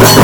Thank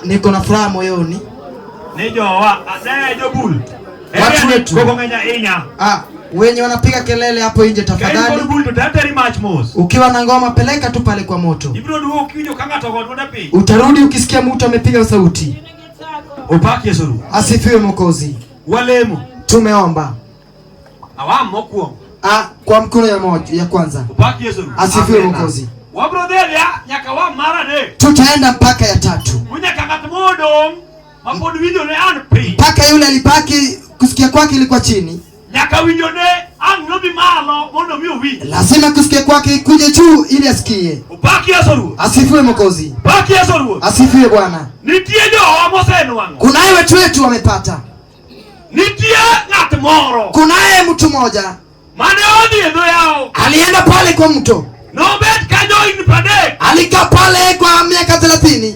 Niko na furaha moyoni. Watu wetu wenye wanapiga kelele hapo nje, tafadhali ukiwa na ngoma peleka tu pale kwa moto. Utarudi ukisikia mtu amepiga sauti. Asifiwe Mwokozi. Tumeomba kwa mkono ya kwanza. Asifiwe Mwokozi. Tutaenda mpaka ya tatu. Mpaka yule alibaki kusikia kwake ilikuwa chini. Lazima kusikia kwake kuje juu ili asikie. Asifiwe Mwokozi. Asifiwe Bwana. Kunaye watu wetu wamepata. Kunaye mtu mmoja alienda pale kwa mto. Alikaa pale kwa miaka 30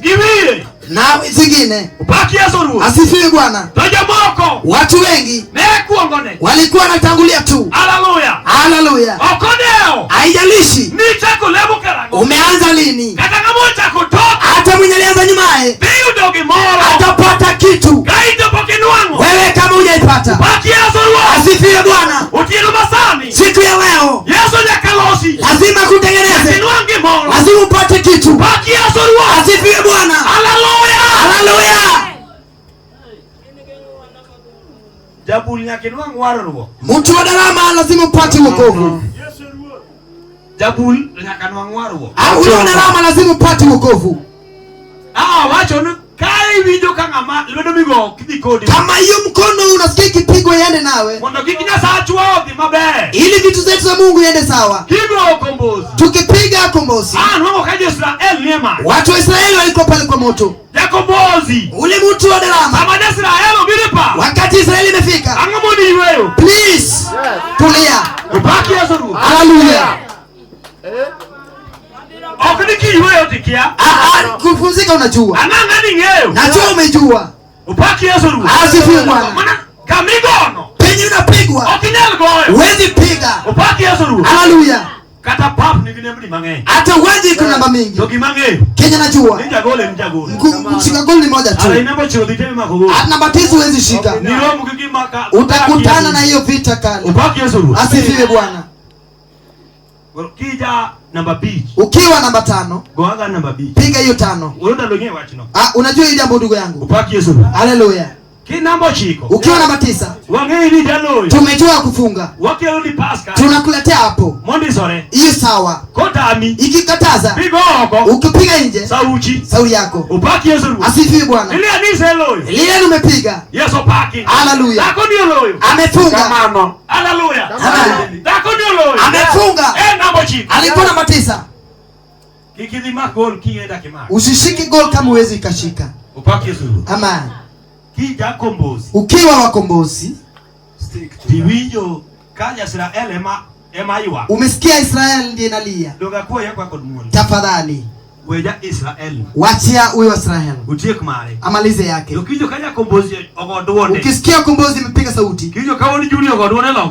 na zingine. Asifiwe Bwana. Watu wengi walikuwa wanatangulia tu. Haleluya. Haijalishi umeanza lini, hata mwenye alianza nyumae atapata kitu wewe kama hujaipata. Asifiwe Bwana. Siku ya leo lazima kutengeneze, lazima upate kitu. Asifiwe Bwana. Haleluya. Mtu wa darama lazima upate wokovu. Mtu wa darama lazima upate wokovu. Kama hiyo mkono unasikia kipigo yende nawe, ili vitu zetu za Mungu yende sawa. Tukipiga kombozi. Watu wa Israeli walikuwa pale kwa moto. Ule mtu wa darama, wakati Israeli imefika, please tulia. Haleluya. Kufunzika unajua. Najua umejua. Asifiwe Bwana. Penye unapigwa huwezi piga. Haleluya. Hata uwaji kuna namba mingi. Kenya najua mshika goli ni moja tu. Namba 9 huwezi shika. Utakutana na hiyo vita kali. Asifiwe Bwana. Ukiwa namba 5, piga hiyo 5. Unajua hili jambo ndugu yangu. Haleluya. Ukiwa namba 9, tumejua kufunga. Tunakuletea hapo. Hiyo sawa. Ikikataza, ukipiga nje, sauri yako. Asifiwe Bwana. Lile umepiga. Haleluya. Amefunga. Haleluya. Amefunga. Alikuwa namba 9. Usishiki gol kama uwezi ikashika. Amen. Ukiwa wakombozi, umesikia Israeli ndiye inalia, tafadhali wachia huyo Israeli amalize yake. Ukisikia kombozi imepiga sauti,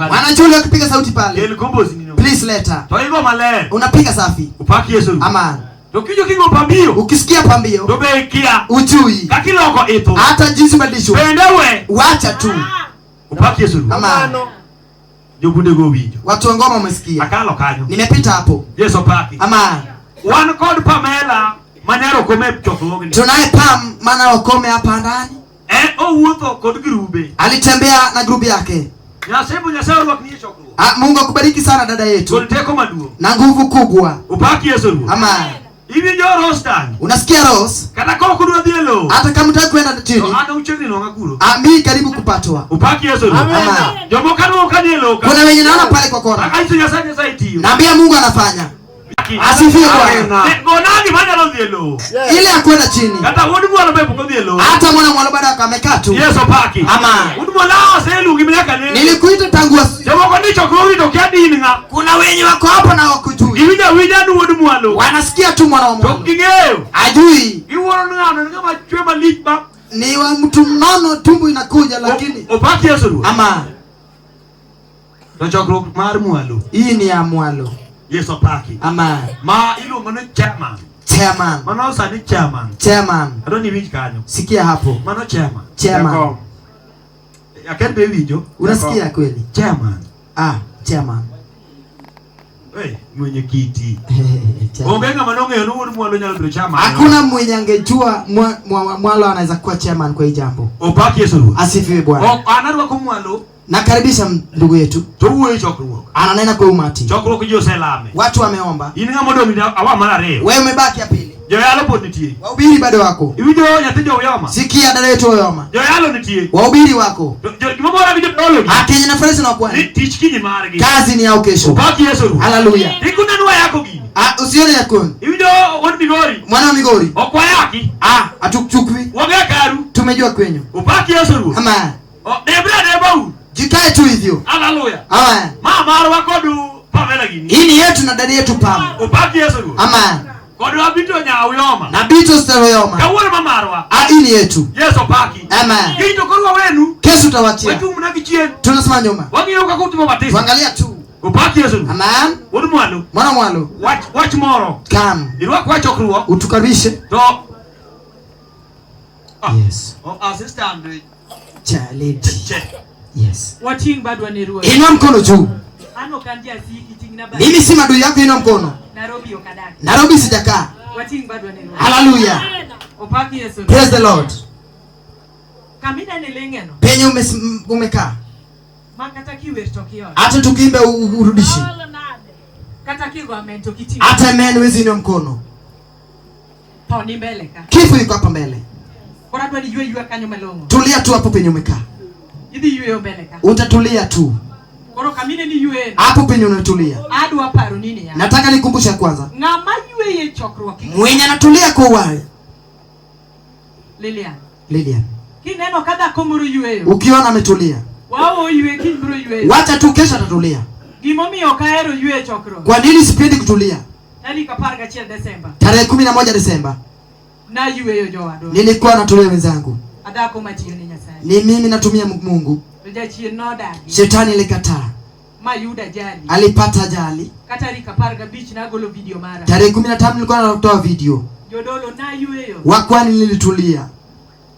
Bwana Julia akipiga sauti pale, please later unapiga safi. Amen. Ukisikia pambio ujui hata jinsi badisho, wacha tu. Amen. Watu wa ngoma umesikia, nimepita hapo. Amen. Tunaye Pam Manaro Kome hapa ndani. Alitembea na grupu yake. Mungu akubariki sana dada yetu, na nguvu kubwa. Amen. Unasikia Rose? Hata kama unataka kwenda chini, mimi karibu kupatwa. Kuna wenye naona pale kwa kona. Naambia Mungu anafanya. Asifiwe Bwana. Ile akwenda chini. Hata mwana mwana bado amekaa tu. Nilikuita tangu kuna wenye wako hapa na wakujui. Wanasikia tu mwana wa Mungu. Ajui. Ni wa mtu mnono, tumbo inakuja lakini. Ama To chokruok mar mwalo. Hii ni ya mwalo. Yeso paki. Amen. Ma iluongo ni chairman. Chairman. Mano sani chairman. Chairman. Adoni winj kanyo. Sikia hapo. Mano chairman. Chairman. Akende winjo. Unasikia kweli? Chairman. Chairman. Mwenyekiti. Ongenga manongeo no mwalo nyalo biro chairman. Hakuna mwenye angejua mwalo anaweza kuwa chairman kwa hii jambo. Opaki Yesu. Asifiwe Bwana. Anarwa kwa mwalo. Nakaribisha ndugu yetu. Tuwe chokruok. Ananena kwa umati. Chokruok Jose lame. Watu wameomba. Ininga modomi awa mara reo. Wewe umebaki ya pili. Joyalo pod nitie. Wahubiri bado wako. Iwijo nyatejo oyoma. Sikia dada yetu oyoma. Joyalo nitie. Wahubiri wako. Jumabora video dolo. Kenya na farasi na kwani. Teach kinyi maragi. Kazi ni yao kesho. Upaki Yesu. Haleluya. Ikuna nuwa yako gini. Usione yako. Iwijo won Migori. Mwana wa Migori. Okwa yaki. Atukchukui. Wagea karu. Tumejua kwenyu. Upaki Yesu. Amen. Debau. Jikae tu hivyo. Haleluya. Amen. Mama wakodu Pamela gini. Hii ni yetu na dada yetu Pam. Upaki Yesu. Amen. Kodu abito nya uyoma. Na bito staroyoma. Kawole mamarwa. Hii ni yetu. Yesu paki. Amen. Kito korwa wenu. Kesho tawachia. Wetu mnakichien. Tunasema nyuma. Wangiyo kakuti batizo. Tuangalia tu. Upaki Yesu. Amen. Wodu mwalo. Mwana mwalo. Watch moro. Come. Irwa kwa chokruo. Utukaribishe. To. Yes. Assistant. Lady. Yes. Wating badwa ni ruwa. Inua mkono juu. Ano kandia si kiting na ba. Mimi si madui yako, inua mkono. Nairobi okadaki. Nairobi sijakaa. Wating badwa ni ruwa. Hallelujah. Opaki Yesu. Praise the Lord. Kamina nilengeno. Penye umekaa. Makata kiwe tokio. Hata tukiimbe urudishi. Kata kiwa mento kiting. Hata amen wezi inua mkono. Poni mbele ka. Kifo yuko hapa mbele. Kora dwa ni yue kanyo malongo. Tulia tu hapo penye umekaa. Idi yue mbele ka. Utatulia tu. Koro kamine ni yue. Hapo penye unatulia. Adu aparo nini ya. Nataka nikumbushe kwanza. Ngama yue ye chokruo ki. Mwenye anatulia kwa wale. Lilian. Kineno kada komuru yue. Ukiona ametulia. Wao yue kinburu yue. Wacha tu kesho atatulia. Gimomi okaero yue chokruo. Kwa nini sipendi kutulia? Nani kaparga chia Desemba. Tarehe 11 Desemba. Na yue yo joado. Nilikuwa natulia wenzangu. Adako matiyo ni Nyasaye. Ni mimi natumia Mungu. Ujachi noda. Shetani alikataa. Mayuda jali. Alipata jali. Katari kaparga beach na golo video mara. Tarehe 15 nilikuwa natoa video. Jodolo na yueyo. Wakwani nilitulia.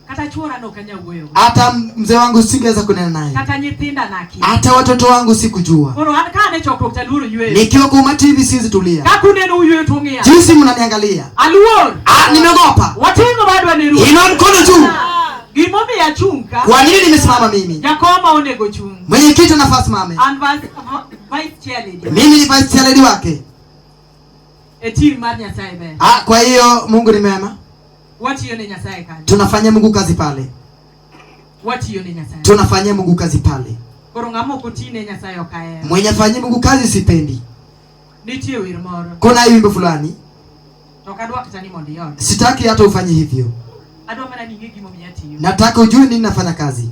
Kata chora no kanya uweyo. Hata mzee wangu singeweza kunena naye. Kata nyithinda naki. Hata watoto wangu sikujua. Koro kane chokro taluru yueyo. Nikiwa kwa umati hivi siwezi tulia. Kakuneno yueyo tongea. Jinsi mnaniangalia. Aluor. Nimeogopa. Watingo bado aniru. Inua mkono juu. Gimomi ya chunka. Kwa nini nimesimama mimi? Yakoma onego chung. Mwenyekiti nafasi mame. And vice chair lady. Mimi ni vice chair lady wake. Eti mar Nyasaye be. Kwa hiyo Mungu ni mema. Watiyo ni Nyasaye kani. Tunafanyia Mungu kazi pale. Watiyo ni Nyasaye. Tunafanyia Mungu kazi pale. Koro ngamo kutine Nyasaye okae. Mwenye afanyia Mungu kazi sipendi. Nitie wir moro. Kuna wimbo fulani. Tokadwa kitani mondi yote. Sitaki hata ufanye hivyo. Adwa mana ninge gimomi yatiyo. Nataka ujue nini nafanya kazi.